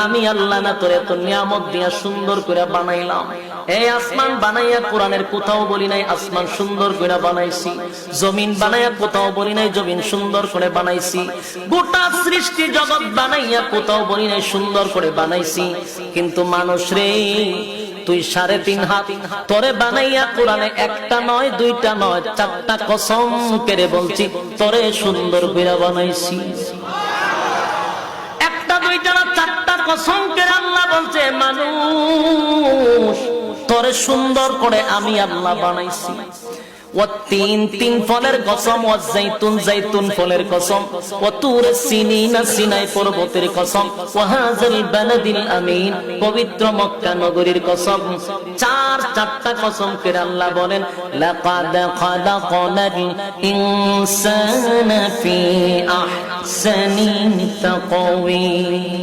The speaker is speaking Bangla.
আমি আল্লাহ না তোর এত নিয়ামত দিয়া সুন্দর করে বানাইলাম। এই আসমান বানাইয়া কোরআনের কোথাও বলি নাই আসমান সুন্দর করে বানাইছি, জমিন বানাইয়া কোথাও বলি নাই জমিন সুন্দর করে বানাইছি, গোটা সৃষ্টি জগৎ বানাইয়া কোথাও বলি নাই সুন্দর করে বানাইছি। কিন্তু মানুষ রে, তুই 3.5 হাত তোরে বানাইয়া কোরআনে একটা নয় দুইটা নয় 4টা কসম করে বলছি তোরে সুন্দর করে বানাইছি। কসম করে আল্লাহ বলছে মানুষ তোরে সুন্দর করে আমি আল্লাহ বানাইছি। তিন ফলের কসম, জাইতুন ফলের কসম, তুর সিনিনা সিনাই পর্বতের কসম, ওয়াহাজাল বালাদিল আমিন পবিত্র মক্কা নগরীর কসম। 4টা কসম করে আল্লাহ বলেন লাকাদ খালাকনাল ইনসানা ফি আহসানি তাকওয়িম।